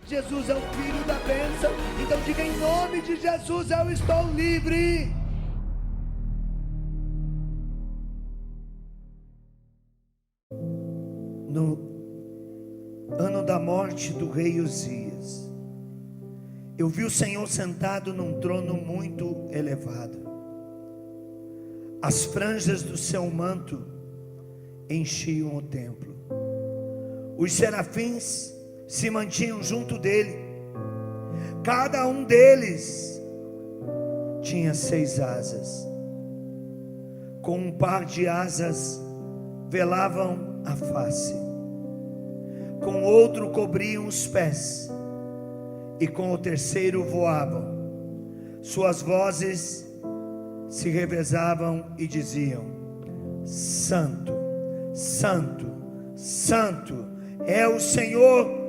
Jesus é o Filho da bênção. Então diga: em nome de Jesus eu estou livre. No ano da morte do rei Uzias, eu vi o Senhor sentado num trono muito elevado. As franjas do seu manto enchiam o templo. Os serafins se mantinham junto dele. Cada um deles tinha 6 asas. Com um par de asas velavam a face, com outro cobriam os pés, e com o terceiro voavam. Suas vozes se revezavam e diziam: Santo, Santo, Santo é o Senhor,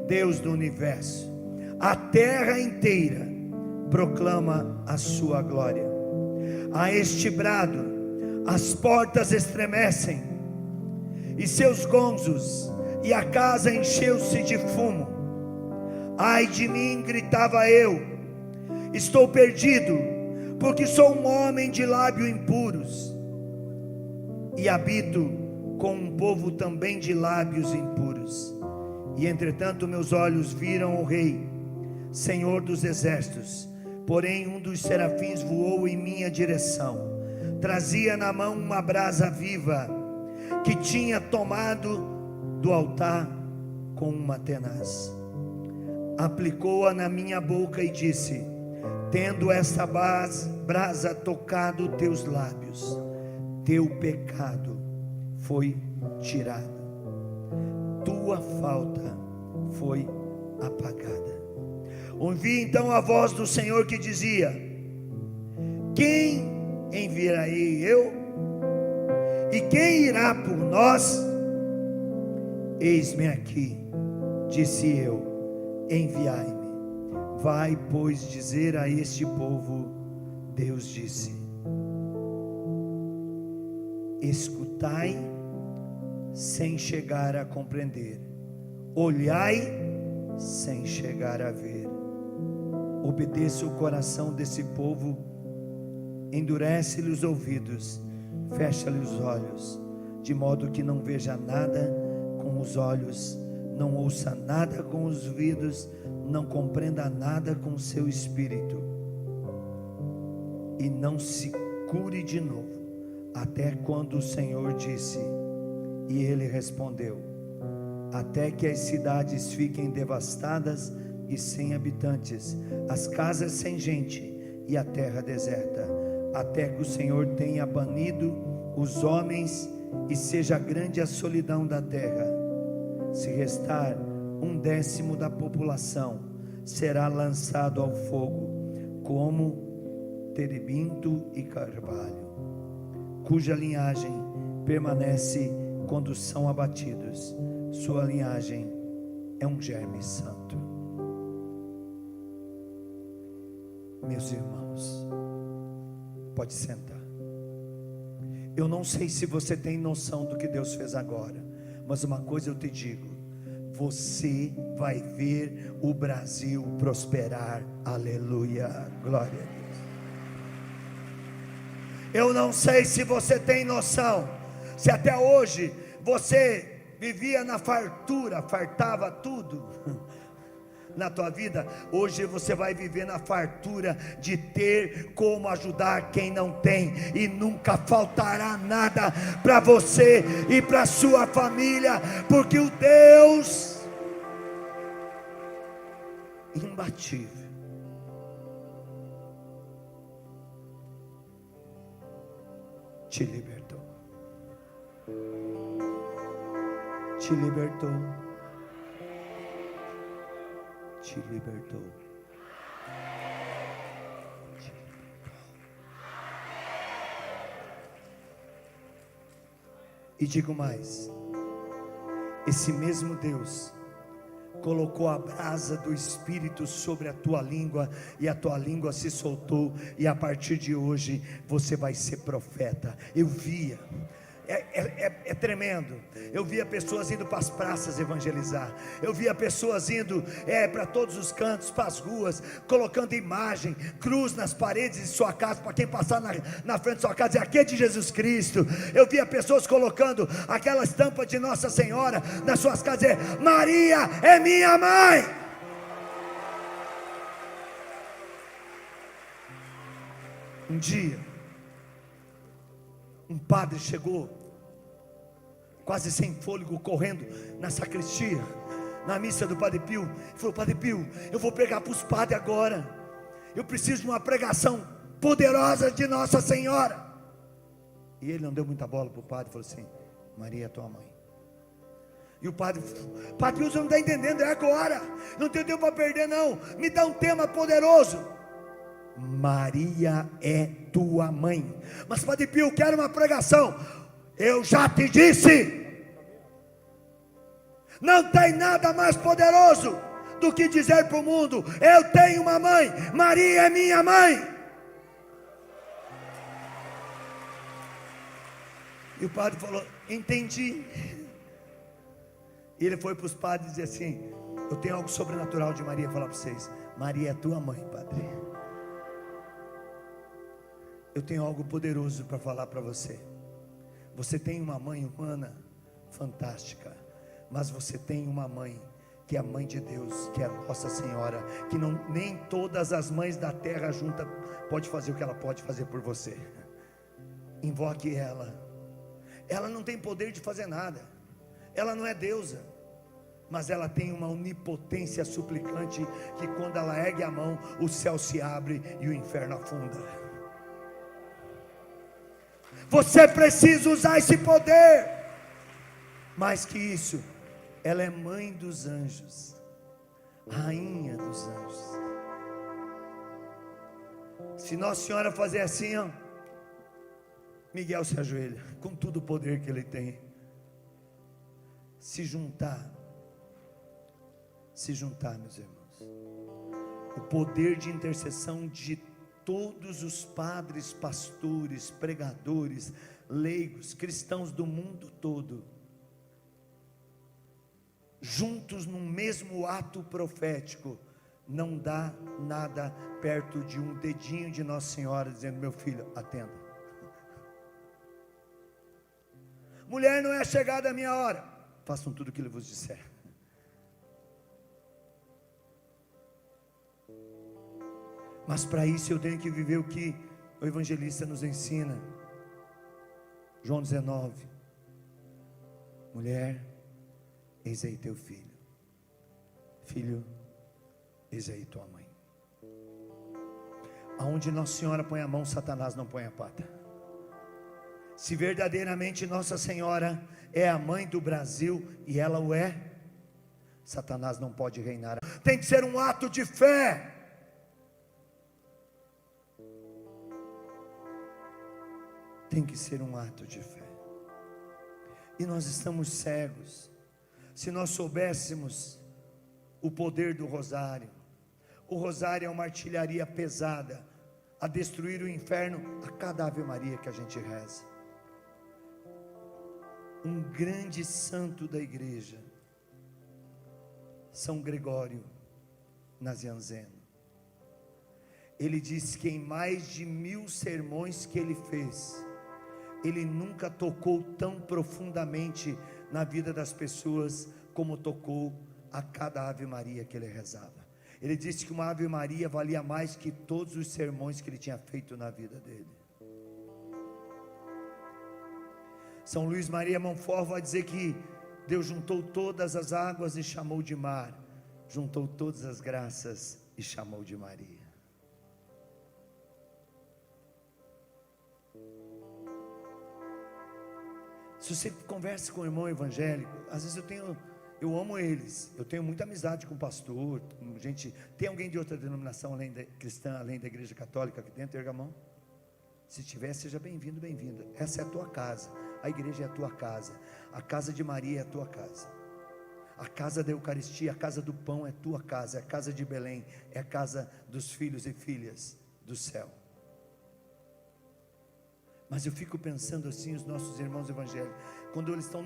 Deus do universo. A terra inteira proclama a sua glória. A este brado as portas estremecem, e seus gonzos, e a casa encheu-se de fumo. Ai de mim, gritava eu, estou perdido, porque sou um homem de lábios impuros, e habito com um povo também de lábios impuros. E entretanto meus olhos viram o Rei, Senhor dos exércitos. Porém um dos serafins voou em minha direção, trazia na mão uma brasa viva, que tinha tomado do altar com uma tenaz. Aplicou-a na minha boca e disse: tendo esta brasa tocado teus lábios, teu pecado foi tirado, tua falta foi apagada. Ouvi então a voz do Senhor que dizia: quem enviarei eu? E quem irá por nós? Eis-me aqui, disse eu, enviai-me. Vai, pois, dizer a este povo: Deus disse: escutai sem chegar a compreender, olhai sem chegar a ver. Obedeça o coração desse povo, endurece-lhe os ouvidos, fecha-lhe os olhos, de modo que não veja nada com os olhos, não ouça nada com os ouvidos, não compreenda nada com o seu espírito, e não se cure de novo, até quando o Senhor disse. E ele respondeu: até que as cidades fiquem devastadas e sem habitantes, as casas sem gente e a terra deserta, até que o Senhor tenha banido os homens e seja grande a solidão da terra. Se restar 1/10 da população, será lançado ao fogo, como terebinto e carvalho, cuja linhagem permanece quando são abatidos. Sua linhagem é um germe santo. Meus irmãos, pode sentar. Eu não sei se você tem noção do que Deus fez agora, mas uma coisa eu te digo: você vai ver o Brasil prosperar. Aleluia, glória a Deus. Eu não sei se você tem noção, se até hoje você vivia na fartura, fartava tudo na tua vida. Hoje você vai viver na fartura de ter como ajudar quem não tem, e nunca faltará nada para você e para sua família, porque o Deus imbatível te libertou, te libertou, te libertou, te libertou. E digo mais: esse mesmo Deus colocou a brasa do Espírito sobre a tua língua, e a tua língua se soltou, e a partir de hoje você vai ser profeta. Eu via é tremendo. Eu via pessoas indo para as praças evangelizar. Eu via pessoas indo para todos os cantos, para as ruas, colocando imagem, cruz nas paredes de sua casa, para quem passar na frente de sua casa, dizer: aqui é de Jesus Cristo. Eu via pessoas colocando aquela estampa de Nossa Senhora nas suas casas, dizer: Maria é minha mãe. Um dia, um padre chegou, quase sem fôlego, correndo na sacristia, na missa do Padre Pio, e falou: Padre Pio, eu vou pregar para os padres agora, eu preciso de uma pregação poderosa de Nossa Senhora. E ele não deu muita bola para o padre, falou assim: Maria é tua mãe. E o padre: Padre Pio, você não está entendendo, é agora, não tem tempo para perder não, me dá um tema poderoso. Maria é tua mãe. Mas Padre Pio, quero uma pregação. Eu já te disse, não tem nada mais poderoso do que dizer para o mundo: eu tenho uma mãe, Maria é minha mãe. E o padre falou: entendi. E ele foi para os padres e disse assim: eu tenho algo sobrenatural de Maria falar para vocês. Maria é tua mãe, padre. Eu tenho algo poderoso para falar para você. Você tem uma mãe humana fantástica, mas você tem uma mãe que é a mãe de Deus, que é Nossa Senhora, que nem todas as mães da terra juntas pode fazer o que ela pode fazer por você. Invoque ela. Ela não tem poder de fazer nada, ela não é deusa, mas ela tem uma onipotência suplicante, que quando ela ergue a mão, o céu se abre e o inferno afunda. Você precisa usar esse poder. Mais que isso, ela é mãe dos anjos, rainha dos anjos. Se Nossa Senhora fazer assim, ó, Miguel se ajoelha, com todo o poder que ele tem. Se juntar, meus irmãos, o poder de intercessão de todos os padres, pastores, pregadores, leigos, cristãos do mundo todo, juntos num mesmo ato profético, não dá nada perto de um dedinho de Nossa Senhora dizendo: meu filho, atenda. Mulher, não é chegada a minha hora, façam tudo o que ele vos disser. Mas para isso eu tenho que viver o que o evangelista nos ensina. João 19: mulher, eis aí teu filho. Filho, eis aí tua mãe. Aonde Nossa Senhora põe a mão, Satanás não põe a pata. Se verdadeiramente Nossa Senhora é a mãe do Brasil, e ela o é, Satanás não pode reinar. Tem que ser um ato de fé. Tem que ser um ato de fé. E nós estamos cegos. Se nós soubéssemos o poder do rosário. O rosário é uma artilharia pesada a destruir o inferno a cada Ave Maria que a gente reza. Um grande santo da igreja, São Gregório Nazianzeno, ele disse que em mais de 1000 sermões que ele fez, ele nunca tocou tão profundamente na vida das pessoas como tocou a cada Ave Maria que ele rezava. Ele disse que uma Ave Maria valia mais que todos os sermões que ele tinha feito na vida dele. São Luís Maria Montfort vai dizer que Deus juntou todas as águas e chamou de mar, juntou todas as graças e chamou de Maria. Se você conversa com um irmão evangélico, às vezes eu amo eles, eu tenho muita amizade com pastor, com gente. Tem alguém de outra denominação além da cristã, além da igreja católica aqui dentro? Erga a mão. Se tiver, seja bem-vindo, bem-vinda. Essa é a tua casa, a igreja é a tua casa, a casa de Maria é a tua casa, a casa da Eucaristia, a casa do pão é a tua casa, é a casa de Belém, é a casa dos filhos e filhas do céu. Mas eu fico pensando assim, os nossos irmãos evangélicos, quando eles estão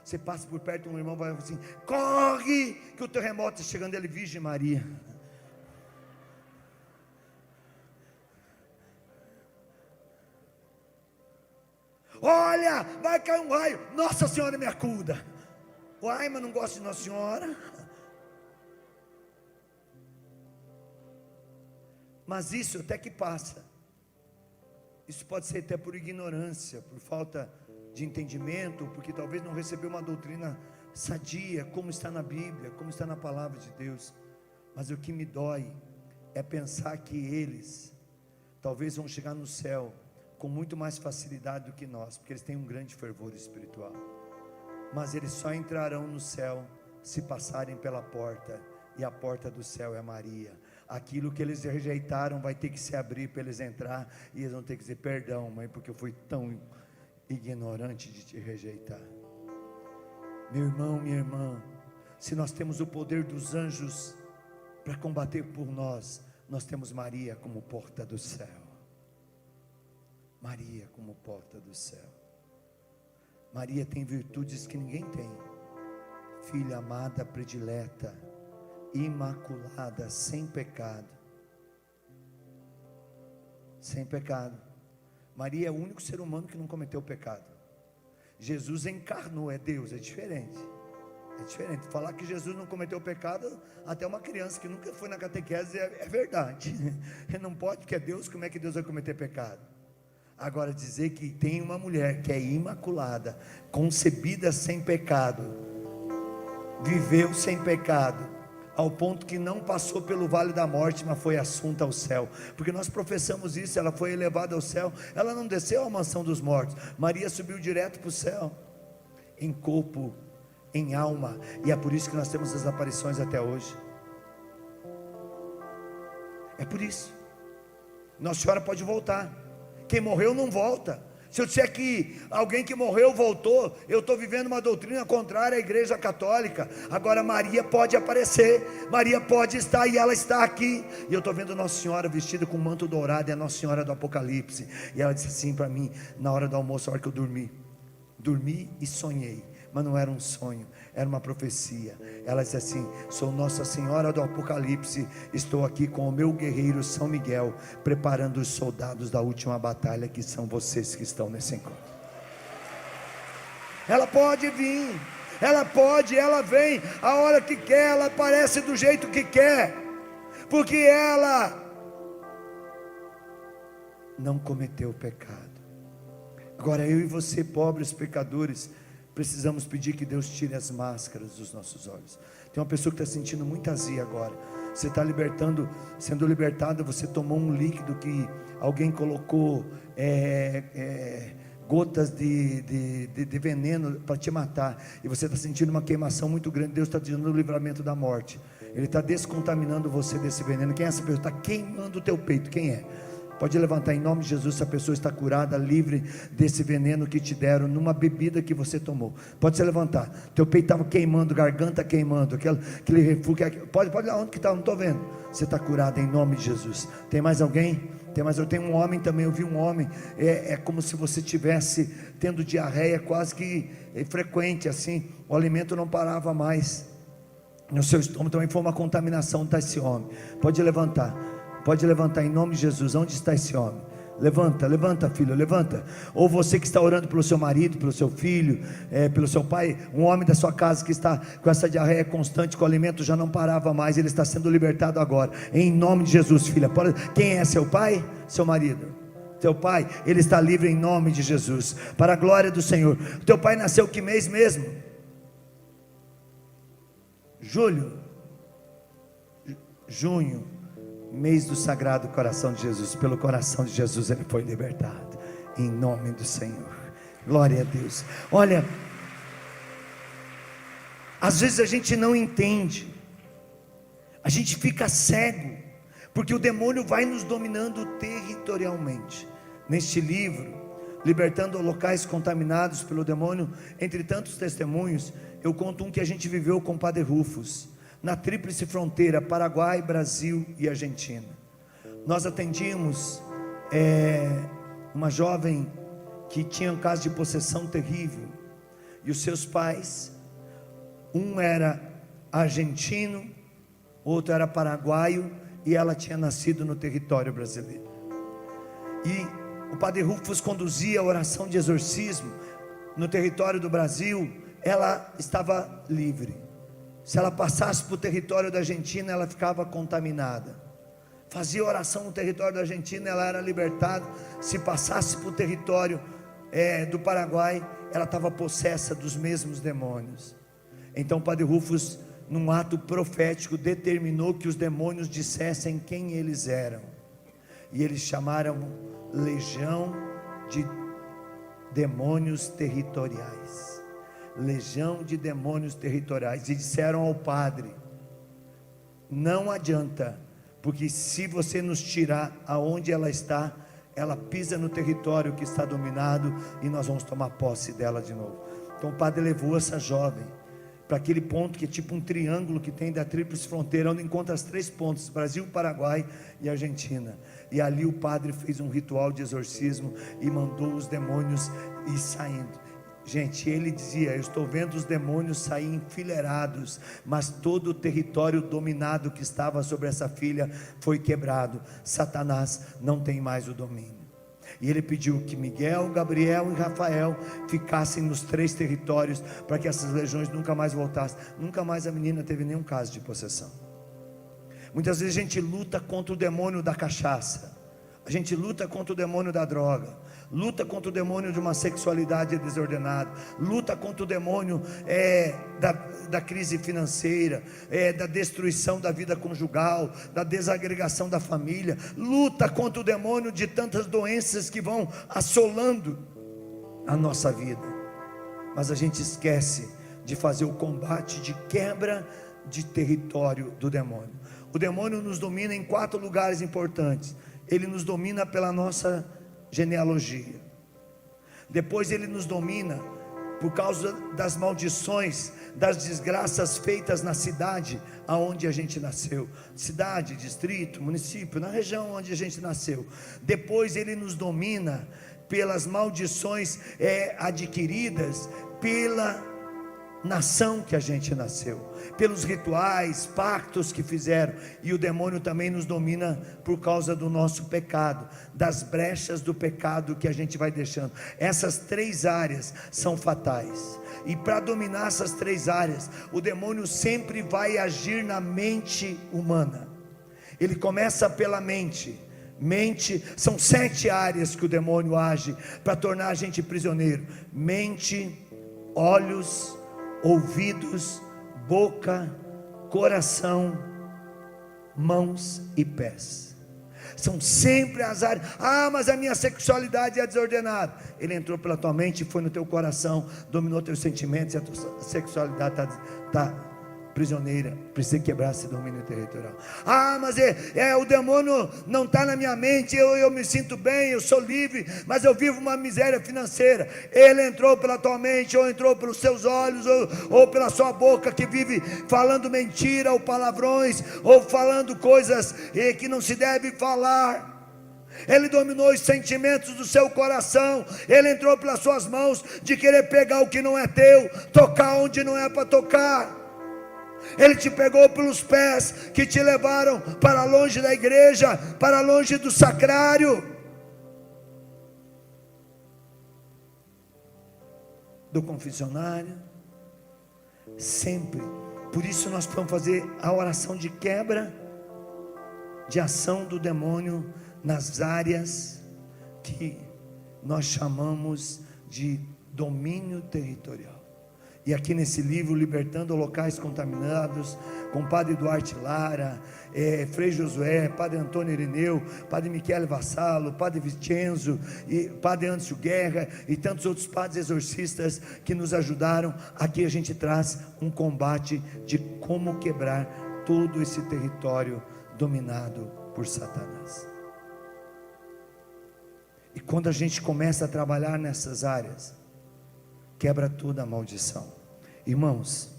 você passa por perto de um irmão, vai assim: corre, que o terremoto está chegando. Ele: Virgem Maria. Olha, vai cair um raio, Nossa Senhora me acuda. Uai, mas não gosto de Nossa Senhora. Mas isso até que passa. Isso pode ser até por ignorância, por falta de entendimento, porque talvez não recebeu uma doutrina sadia, como está na Bíblia, como está na palavra de Deus. Mas o que me dói é pensar que eles talvez vão chegar no céu com muito mais facilidade do que nós, porque eles têm um grande fervor espiritual. Mas eles só entrarão no céu se passarem pela porta, e a porta do céu é Maria. Aquilo que eles rejeitaram vai ter que se abrir para eles entrar, e eles vão ter que dizer: perdão, mãe, porque eu fui tão ignorante de te rejeitar. Meu irmão, minha irmã, se nós temos o poder dos anjos para combater por nós, nós temos Maria como porta do céu. Maria como porta do céu. Maria tem virtudes que ninguém tem: filha amada, predileta, imaculada, sem pecado. Sem pecado. Maria é o único ser humano que não cometeu pecado. Jesus encarnou, é Deus, é diferente. É diferente. Falar que Jesus não cometeu pecado, até uma criança que nunca foi na catequese, é verdade. Ele não pode, porque é Deus, como é que Deus vai cometer pecado? Agora, dizer que tem uma mulher que é imaculada, concebida sem pecado, viveu sem pecado, ao ponto que não passou pelo vale da morte, mas foi assunta ao céu, porque nós professamos isso. Ela foi elevada ao céu, ela não desceu à mansão dos mortos. Maria subiu direto para o céu, em corpo, em alma, e é por isso que nós temos as aparições até hoje. É por isso. Nossa Senhora pode voltar, quem morreu não volta. Se eu disser que alguém que morreu voltou, eu estou vivendo uma doutrina contrária à igreja católica. Agora Maria pode aparecer, Maria pode estar, e ela está aqui. E eu estou vendo Nossa Senhora vestida com um manto dourado, é a Nossa Senhora do Apocalipse. E ela disse assim para mim, na hora do almoço, a hora que eu dormi e sonhei, mas não era um sonho, era uma profecia. Ela disse assim: sou Nossa Senhora do Apocalipse, estou aqui com o meu guerreiro São Miguel, preparando os soldados da última batalha, que são vocês que estão nesse encontro. Ela pode vir, ela vem a hora que quer, ela aparece do jeito que quer, porque ela não cometeu pecado. Agora eu e você, pobres pecadores, precisamos pedir que Deus tire as máscaras dos nossos olhos. Tem uma pessoa que está sentindo muita azia agora. Você está sendo libertado. Você tomou um líquido que alguém colocou gotas de veneno para te matar, e você está sentindo uma queimação muito grande. Deus está te dando o livramento da morte. Ele está descontaminando você desse veneno. Quem é essa pessoa? Está queimando o teu peito. Quem é? Pode levantar em nome de Jesus. Essa pessoa está curada, livre desse veneno que te deram numa bebida que você tomou. Pode se levantar. Teu peito estava queimando, garganta queimando, aquele refluxo. Pode lá onde que está, não estou vendo. Você está curado em nome de Jesus. Tem mais alguém? Eu tenho um homem também. Eu vi um homem, é como se você tivesse tendo diarreia quase que frequente, assim. O alimento não parava mais no seu estômago. Também foi uma contaminação desse homem. Pode levantar. Pode levantar em nome de Jesus. Onde está esse homem? Levanta filho, levanta. Ou você que está orando pelo seu marido, pelo seu filho, pelo seu pai, um homem da sua casa que está com essa diarreia constante, que o alimento já não parava mais, ele está sendo libertado agora, em nome de Jesus, filha. Quem é seu pai? Seu marido. Teu pai, ele está livre em nome de Jesus, para a glória do Senhor. Teu pai nasceu que mês mesmo? Junho, mês do Sagrado Coração de Jesus. Pelo coração de Jesus ele foi libertado, em nome do Senhor. Glória a Deus. Olha, às vezes a gente não entende, a gente fica cego, porque o demônio vai nos dominando territorialmente. Neste livro, Libertando Locais Contaminados pelo Demônio, entre tantos testemunhos, eu conto um que a gente viveu com o Padre Rufus, na tríplice fronteira, Paraguai, Brasil e Argentina. Nós atendíamos uma jovem que tinha um caso de possessão terrível, e os seus pais, um era argentino, outro era paraguaio, e ela tinha nascido no território brasileiro. E o Padre Rufus conduzia a oração de exorcismo no território do Brasil. Ela estava livre. Se ela passasse para o território da Argentina, ela ficava contaminada. Fazia oração no território da Argentina, ela era libertada. Se passasse para o território do Paraguai, ela estava possessa dos mesmos demônios. Então o Padre Rufus, num ato profético, determinou que os demônios dissessem quem eles eram, e eles chamaram legião de demônios territoriais. Legião de demônios territoriais. E disseram ao padre: não adianta, porque se você nos tirar aonde ela está, ela pisa no território que está dominado, e nós vamos tomar posse dela de novo. Então o padre levou essa jovem para aquele ponto que é tipo um triângulo que tem da tríplice fronteira, onde encontra as 3 pontos: Brasil, Paraguai e Argentina. E ali o padre fez um ritual de exorcismo e mandou os demônios ir saindo. Gente, ele dizia: eu estou vendo os demônios sair enfileirados, mas todo o território dominado que estava sobre essa filha foi quebrado. Satanás não tem mais o domínio. E ele pediu que Miguel, Gabriel e Rafael ficassem nos 3 territórios, para que essas legiões nunca mais voltassem. Nunca mais a menina teve nenhum caso de possessão. Muitas vezes a gente luta contra o demônio da cachaça, a gente luta contra o demônio da droga, luta contra o demônio de uma sexualidade desordenada, luta contra o demônio da crise financeira, da destruição da vida conjugal, da desagregação da família, luta contra o demônio de tantas doenças que vão assolando a nossa vida. Mas a gente esquece de fazer o combate de quebra de território do demônio. O demônio nos domina em 4 lugares importantes. Ele nos domina pela nossa genealogia. Depois ele nos domina por causa das maldições, das desgraças feitas na cidade aonde a gente nasceu. Cidade, distrito, município, na região onde a gente nasceu. Depois ele nos domina pelas maldições adquiridas pela nação que a gente nasceu, pelos rituais, pactos que fizeram. E o demônio também nos domina por causa do nosso pecado, das brechas do pecado que a gente vai deixando. Essas 3 áreas são fatais, e para dominar essas 3 áreas, o demônio sempre vai agir na mente humana. Ele começa pela mente. São 7 áreas que o demônio age para tornar a gente prisioneiro: mente, olhos, ouvidos, boca, coração, mãos e pés. São sempre as áreas. Mas a minha sexualidade é desordenada. Ele entrou pela tua mente, foi no teu coração, dominou teus sentimentos, e a tua sexualidade está prisioneira. Precisa quebrar esse domínio territorial. Mas o demônio não está na minha mente, eu me sinto bem, eu sou livre, mas eu vivo uma miséria financeira. Ele entrou pela tua mente, ou entrou pelos seus olhos, ou pela sua boca, que vive falando mentira, ou palavrões, ou falando coisas que não se deve falar. Ele dominou os sentimentos do seu coração. Ele entrou pelas suas mãos, de querer pegar o que não é teu, tocar onde não é para tocar. Ele te pegou pelos pés, que te levaram para longe da igreja, para longe do sacrário, do confessionário. Sempre. Por isso nós vamos fazer a oração de quebra de ação do demônio nas áreas que nós chamamos de domínio territorial. E aqui nesse livro, Libertando Locais Contaminados, com o Padre Duarte Lara, Frei Josué, Padre Antônio Irineu, Padre Michele Vassalo, Padre Vincenzo, e Padre Anderson Guerra, e tantos outros padres exorcistas que nos ajudaram. Aqui a gente traz um combate de como quebrar todo esse território dominado por Satanás. E quando a gente começa a trabalhar nessas áreas, quebra toda a maldição. Irmãos,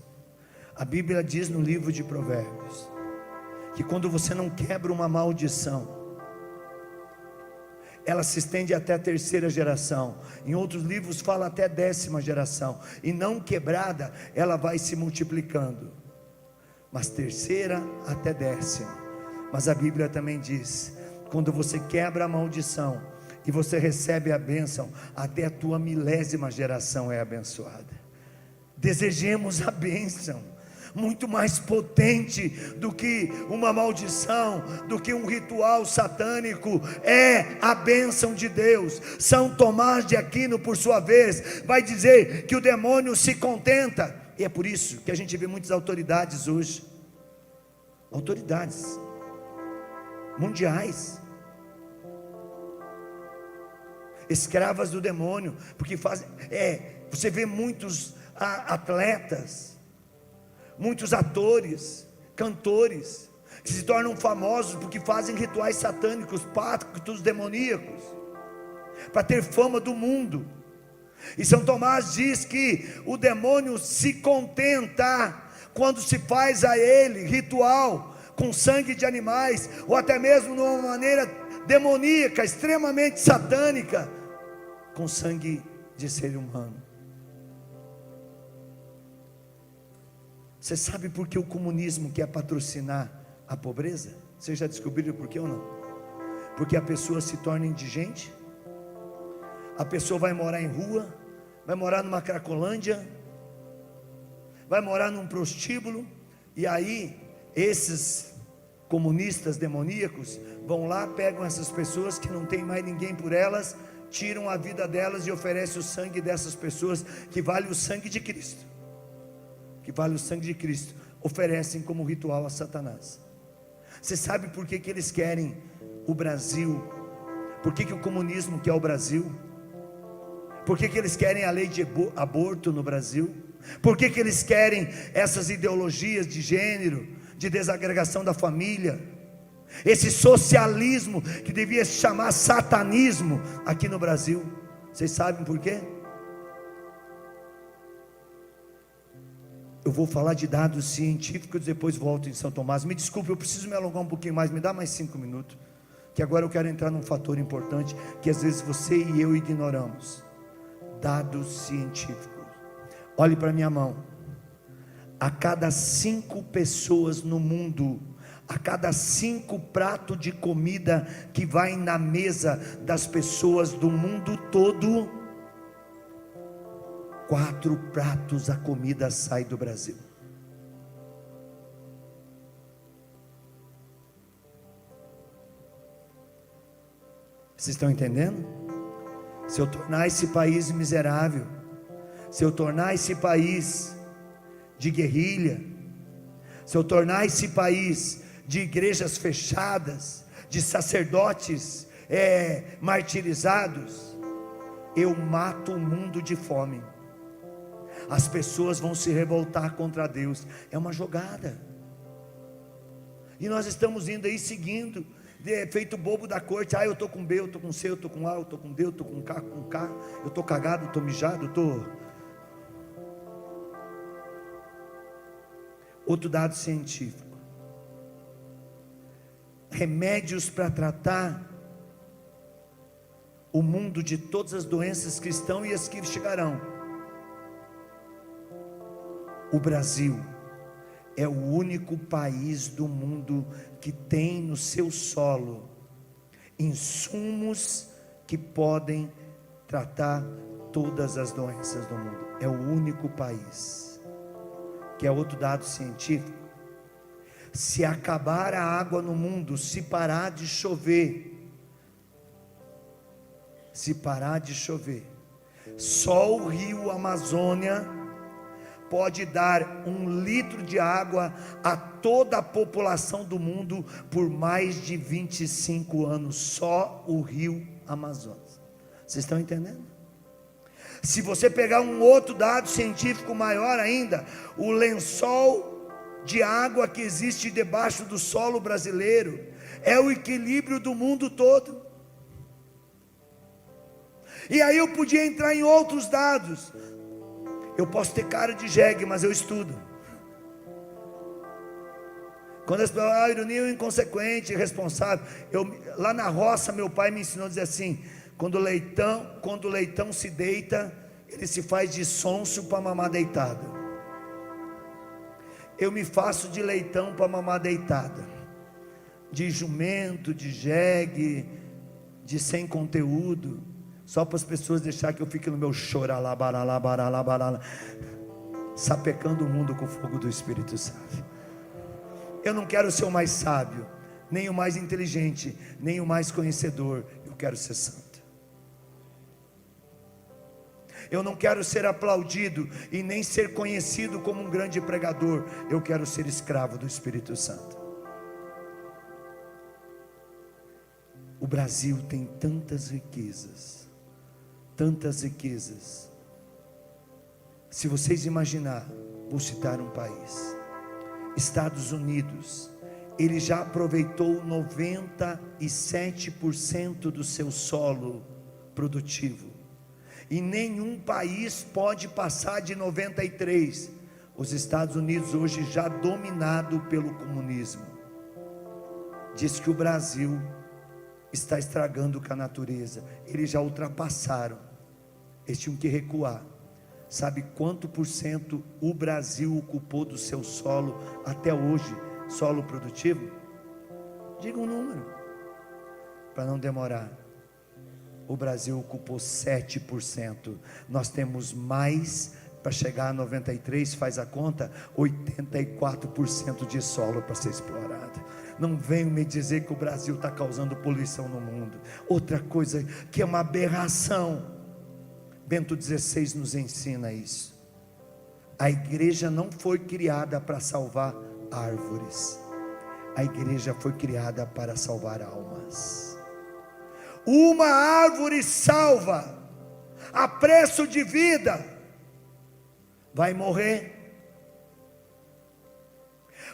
a Bíblia diz no livro de Provérbios que quando você não quebra uma maldição, ela se estende até a terceira geração. Em outros livros fala até a 10ª geração. E não quebrada, ela vai se multiplicando. Mas terceira até 10ª. Mas a Bíblia também diz: quando você quebra a maldição e você recebe a bênção, até a tua 1000ª geração é abençoada. Desejemos a bênção. Muito mais potente do que uma maldição, do que um ritual satânico, é a bênção de Deus. São Tomás de Aquino, por sua vez, vai dizer que o demônio se contenta, e é por isso que a gente vê muitas autoridades hoje, autoridades mundiais, escravas do demônio, porque fazem, você vê muitos atletas, muitos atores, cantores, que se tornam famosos porque fazem rituais satânicos, pactos demoníacos, para ter fama do mundo. E São Tomás diz que o demônio se contenta quando se faz a ele ritual com sangue de animais, ou até mesmo de uma maneira demoníaca, extremamente satânica, com sangue de ser humano. Você sabe por que o comunismo quer patrocinar a pobreza? Vocês já descobriram por que ou não? Porque a pessoa se torna indigente, a pessoa vai morar em rua, vai morar numa cracolândia, vai morar num prostíbulo, e aí esses comunistas demoníacos vão lá, pegam essas pessoas que não tem mais ninguém por elas, tiram a vida delas e oferecem o sangue dessas pessoas, que vale o sangue de Cristo, oferecem como ritual a Satanás. Você sabe por que eles querem o Brasil? Por que o comunismo quer o Brasil? Por que eles querem a lei de aborto no Brasil? Por que eles querem essas ideologias de gênero, de desagregação da família? Esse socialismo que devia se chamar satanismo aqui no Brasil. Vocês sabem por quê? Eu vou falar de dados científicos, depois volto em São Tomás. Me desculpe, eu preciso me alongar um pouquinho mais, me dá mais 5 minutos, que agora eu quero entrar num fator importante, que às vezes você e eu ignoramos. Dados científicos. Olhe para minha mão. A cada 5 pessoas no mundo, a cada 5 pratos de comida que vai na mesa das pessoas do mundo todo, 4 pratos a comida sai do Brasil. Vocês estão entendendo? Se eu tornar esse país miserável, se eu tornar esse país de guerrilha, se eu tornar esse país de igrejas fechadas, de sacerdotes martirizados, eu mato o mundo de fome. As pessoas vão se revoltar contra Deus. É uma jogada. E nós estamos indo aí seguindo, feito bobo da corte. Eu estou com B, eu estou com C, eu estou com A, eu estou com D, eu estou com K, eu estou cagado, eu estou mijado, eu estou... Outro dado científico: remédios para tratar o mundo de todas as doenças que estão e as que chegarão. O Brasil é o único país do mundo que tem no seu solo insumos que podem tratar todas as doenças do mundo. É o único país. Que é outro dado científico: se acabar a água no mundo, se parar de chover, só o rio Amazônia pode dar 1 litro de água a toda a população do mundo por mais de 25 anos, só o rio Amazonas. Vocês estão entendendo? Se você pegar um outro dado científico maior ainda, o lençol de água que existe debaixo do solo brasileiro é o equilíbrio do mundo todo. E aí eu podia entrar em outros dados. Eu posso ter cara de jegue, mas eu estudo. Quando as pessoas, ironia é inconsequente, irresponsável. Lá na roça, meu pai me ensinou a dizer assim: quando o leitão se deita, ele se faz de sonso para mamar deitado. Eu me faço de leitão para mamar deitado, de jumento, de jegue, de sem conteúdo, só para as pessoas deixar que eu fique no meu choralabaralabaralabarala, sapecando o mundo com o fogo do Espírito Santo. Eu não quero ser o mais sábio, nem o mais inteligente, nem o mais conhecedor. Eu quero ser santo. Eu não quero ser aplaudido e nem ser conhecido como um grande pregador. Eu quero ser escravo do Espírito Santo. O Brasil tem tantas riquezas, tantas riquezas. Se vocês imaginar, vou citar um país, Estados Unidos, ele já aproveitou 97% do seu solo produtivo, e nenhum país pode passar de 93%. Os Estados Unidos hoje já dominado pelo comunismo. Diz que o Brasil está estragando com a natureza. Eles já ultrapassaram, eles tinham que recuar. Sabe quanto por cento o Brasil ocupou do seu solo até hoje, solo produtivo? Diga um número, para não demorar. O Brasil ocupou 7%. Nós temos mais, para chegar a 93%, faz a conta, 84% de solo para ser explorado. Não venham me dizer que o Brasil está causando poluição no mundo. Outra coisa que é uma aberração, Bento XVI nos ensina isso. A igreja não foi criada para salvar árvores, a igreja foi criada para salvar almas. Uma árvore salva a preço de vida vai morrer,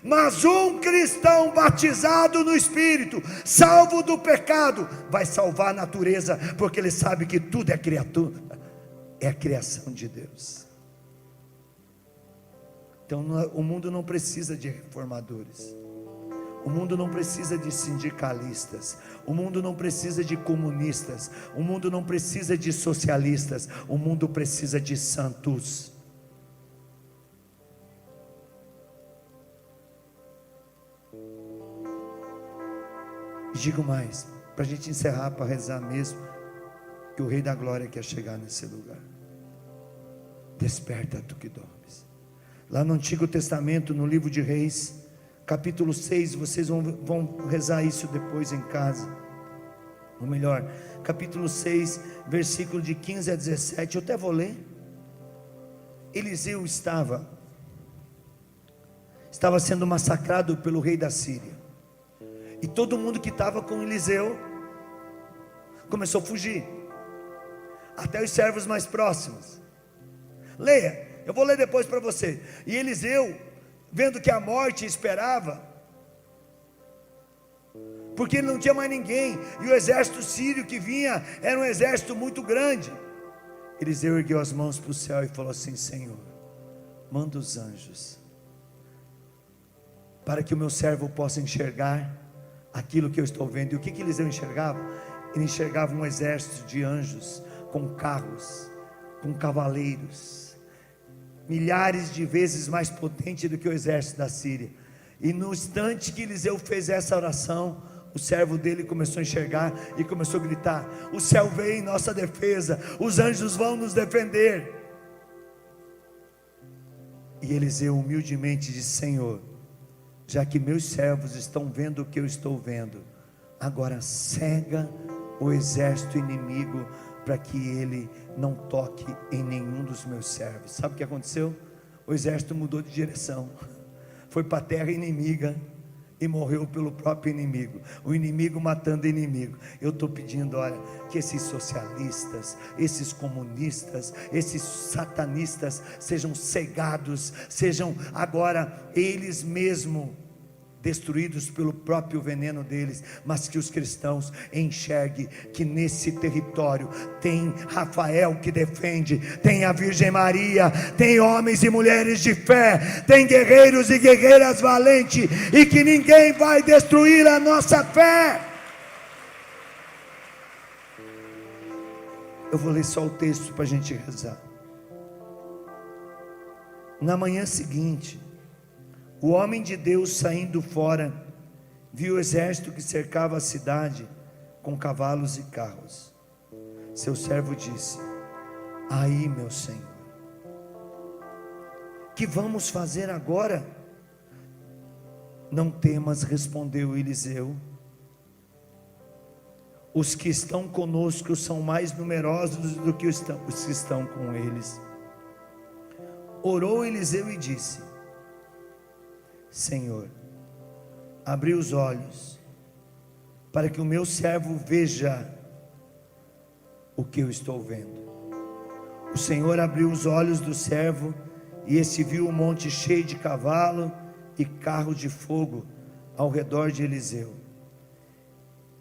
mas um cristão batizado no Espírito, salvo do pecado, vai salvar a natureza, porque ele sabe que tudo é criatura, é a criação de Deus. Então o mundo não precisa de reformadores, o mundo não precisa de sindicalistas, o mundo não precisa de comunistas, o mundo não precisa de socialistas, o mundo precisa de santos. E digo mais, para a gente encerrar, para rezar mesmo, que o Rei da Glória quer chegar nesse lugar. Desperta tu que dormes. Lá no Antigo Testamento, no livro de Reis, capítulo 6, vocês vão rezar isso depois em casa. Ou melhor, capítulo 6, versículo de 15 a 17, eu até vou ler. Eliseu estava sendo massacrado pelo rei da Síria, e todo mundo que estava com Eliseu começou a fugir, até os servos mais próximos. Leia, eu vou ler depois para você. E Eliseu, vendo que a morte esperava, porque ele não tinha mais ninguém, e o exército sírio que vinha era um exército muito grande, Eliseu ergueu as mãos para o céu e falou assim: Senhor, manda os anjos, para que o meu servo possa enxergar aquilo que eu estou vendo. E o que Eliseu enxergava? Ele enxergava um exército de anjos, com carros, com cavaleiros, milhares de vezes mais potente do que o exército da Síria. E no instante que Eliseu fez essa oração, o servo dele começou a enxergar e começou a gritar: o céu veio em nossa defesa, os anjos vão nos defender. E Eliseu humildemente disse: Senhor, já que meus servos estão vendo o que eu estou vendo, agora cega o exército inimigo, para que ele não toque em nenhum dos meus servos. Sabe o que aconteceu? O exército mudou de direção, foi para a terra inimiga e morreu pelo próprio inimigo, o inimigo matando o inimigo. Eu estou pedindo, olha, que esses socialistas, esses comunistas, esses satanistas sejam cegados, sejam agora eles mesmos destruídos pelo próprio veneno deles, mas que os cristãos enxerguem que nesse território tem Rafael que defende, tem a Virgem Maria, tem homens e mulheres de fé, tem guerreiros e guerreiras valentes, e que ninguém vai destruir a nossa fé. Eu vou ler só o texto para a gente rezar. Na manhã seguinte, o homem de Deus, saindo fora, viu o exército que cercava a cidade com cavalos e carros. Seu servo disse: aí, meu senhor, que vamos fazer agora? Não temas, respondeu Eliseu. Os que estão conosco são mais numerosos do que os que estão com eles. Orou Eliseu e disse: Senhor, abri os olhos, para que o meu servo veja o que eu estou vendo. O Senhor abriu os olhos do servo, e este viu um monte cheio de cavalo e carro de fogo ao redor de Eliseu.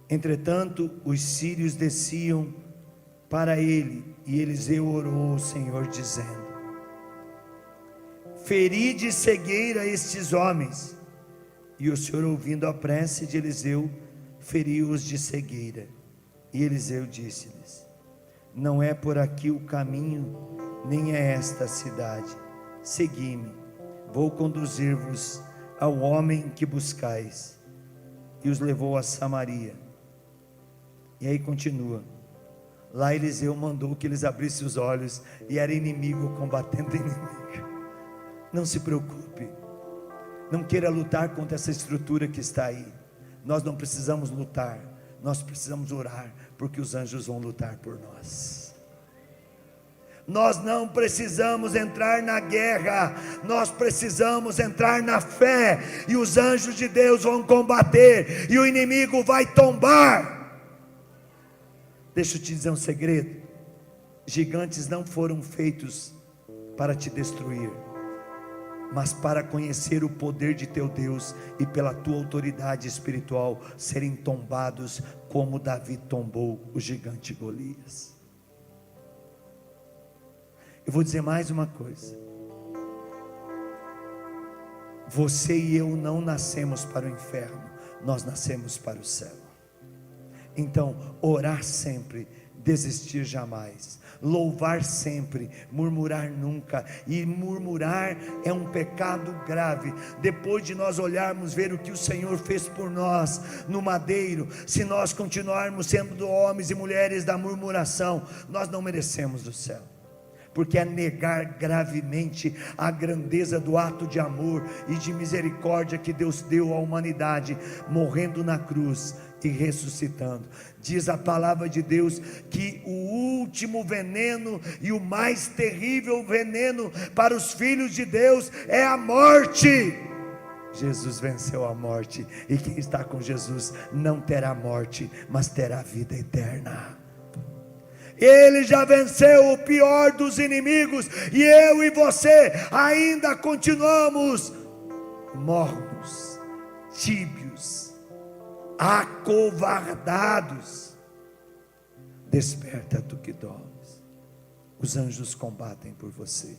Entretanto, os sírios desciam para ele, e Eliseu orou ao Senhor, dizendo: feri de cegueira estes homens. E o Senhor, ouvindo a prece de Eliseu, feriu-os de cegueira. E Eliseu disse-lhes: não é por aqui o caminho, nem é esta a cidade. Segui-me, vou conduzir-vos ao homem que buscais. E os levou a Samaria. E aí continua. Lá Eliseu mandou que eles abrissem os olhos, e era inimigo combatendo inimigo. Não se preocupe, não queira lutar contra essa estrutura que está aí. Nós não precisamos lutar, nós precisamos orar, porque os anjos vão lutar por nós. Nós não precisamos entrar na guerra, nós precisamos entrar na fé, e os anjos de Deus vão combater, e o inimigo vai tombar. Deixa eu te dizer um segredo: gigantes não foram feitos para te destruir, mas para conhecer o poder de teu Deus, e pela tua autoridade espiritual serem tombados, como Davi tombou o gigante Golias. Eu vou dizer mais uma coisa: você e eu não nascemos para o inferno, nós nascemos para o céu. Então, orar sempre, desistir jamais, louvar sempre, murmurar nunca. E murmurar é um pecado grave. Depois de nós olharmos, ver o que o Senhor fez por nós no madeiro, se nós continuarmos sendo homens e mulheres da murmuração, nós não merecemos o céu, porque é negar gravemente a grandeza do ato de amor e de misericórdia que Deus deu à humanidade, morrendo na cruz e ressuscitando. Diz a palavra de Deus que o último veneno e o mais terrível veneno para os filhos de Deus é a morte. Jesus venceu a morte, e quem está com Jesus não terá morte, mas terá vida eterna. Ele já venceu o pior dos inimigos, e eu e você ainda continuamos mornos, tíbios, acovardados. Desperta, tu que dormes, os anjos combatem por você.